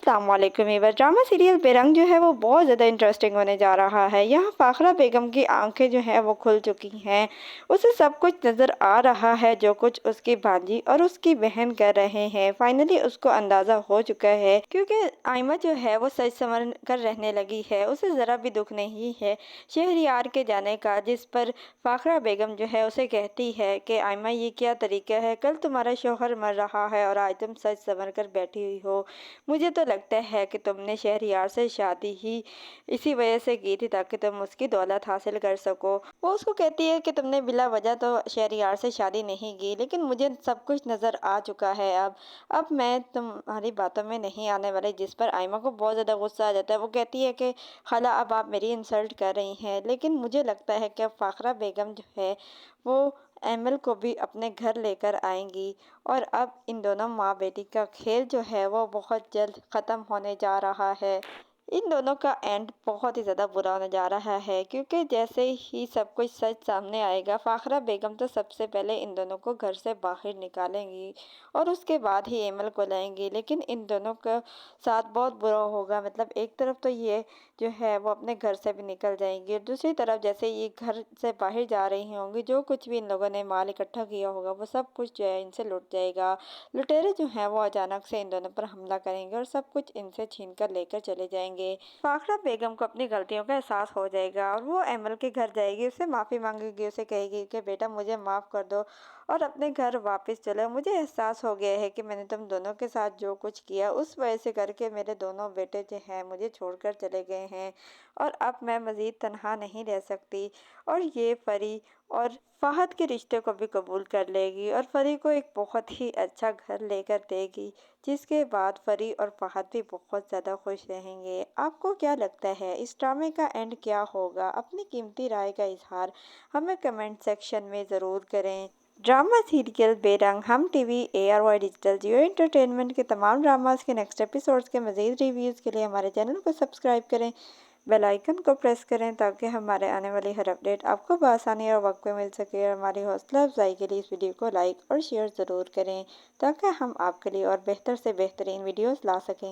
अस्सलाम वालेकुम viewers. Drama serial बेरंग जो है वो बहुत ज़्यादा इंटरेस्टिंग होने जा रहा है। यहाँ फ़ाखरा बेगम की आंखें जो है वो खुल चुकी हैं। उसे सब कुछ नज़र आ रहा है जो कुछ उसकी भांजी और उसकी बहन कर रहे हैं। फाइनली उसको अंदाज़ा हो चुका है क्योंकि आयमा जो है वो सच संवर कर रहने लगी है। उसे ज़रा भी दुख नहीं है शहरयार के जाने का, जिस पर फ़ाखरा बेगम जो है उसे कहती है कि आयमा ये क्या तरीका है, कल तुम्हारा शौहर मर रहा है और आज तुम सच संवर कर बैठी हुई हो। मुझे तो लगता है कि तुमने शहरयार से शादी ही इसी वजह से की थी ताकि तुम उसकी दौलत हासिल कर सको। वो उसको कहती है कि तुमने बिला वजह तो शहरयार से शादी नहीं की, लेकिन मुझे सब कुछ नज़र आ चुका है। अब मैं तुम्हारी बातों में नहीं आने वाली, जिस पर आयमा को बहुत ज़्यादा गुस्सा आ जाता है। वो कहती है कि खाला अब आप मेरी इंसल्ट कर रही हैं, लेकिन मुझे लगता है कि अब फ़ाखरा बेगम जो है वो एमएल को भी अपने घर लेकर आएंगी और अब इन दोनों माँ बेटी का खेल जो है वो बहुत जल्द ख़त्म होने जा रहा है। इन दोनों का एंड बहुत ही ज़्यादा बुरा होने जा रहा है क्योंकि जैसे ही सब कुछ सच सामने आएगा, फ़ाखरा बेगम तो सबसे पहले इन दोनों को घर से बाहर निकालेंगी और उसके बाद ही एमएल को लाएंगी। लेकिन इन दोनों का साथ बहुत बुरा होगा। मतलब एक तरफ तो ये जो है वो अपने घर से भी निकल जाएंगी और दूसरी तरफ जैसे ये घर से बाहर जा रही होंगी, जो कुछ भी इन लोगों ने माल इकट्ठा किया होगा वो सब कुछ जो है इनसे लुट जाएगा। लुटेरे जो हैं वो अचानक से इन दोनों पर हमला करेंगे और सब कुछ इनसे छीन कर लेकर चले जाएंगे। फाखरा बेगम को अपनी गलतियों का एहसास हो जाएगा और वो एमएल के घर जाएगी, उससे माफ़ी मांगेगी, उसे कहेगी कि बेटा मुझे माफ़ कर दो और अपने घर वापस चलो। मुझे एहसास हो गया है कि मैंने तुम दोनों के साथ जो कुछ किया उस वजह से करके मेरे दोनों बेटे जो हैं मुझे छोड़कर चले गए हैं और अब मैं मज़ीद तन्हा नहीं रह सकती। और ये परी और फ़हद के रिश्ते को भी कबूल कर लेगी और परी को एक बहुत ही अच्छा घर लेकर देगी, जिसके बाद परी और फ़हद भी बहुत ज़्यादा खुश रहेंगे। आपको क्या लगता है इस ड्रामे का एंड क्या होगा? अपनी कीमती राय का इजहार हमें कमेंट सेक्शन में ज़रूर करें। ड्रामा सीरियल बेरंग हम टीवी ARY डिजिटल जियो एंटरटेनमेंट के तमाम ड्रामास के नेक्स्ट एपिसोड्स के मज़ीद रिव्यूज़ के लिए हमारे चैनल को सब्सक्राइब करें, बेल आइकन को प्रेस करें ताकि हमारे आने वाली हर अपडेट आपको बआसानी और वक्त पे मिल सके। और हमारी हौसला अफजाई के लिए इस वीडियो को लाइक और शेयर ज़रूर करें ताकि हम आपके लिए और बेहतर से बेहतरीन वीडियोस ला सकें।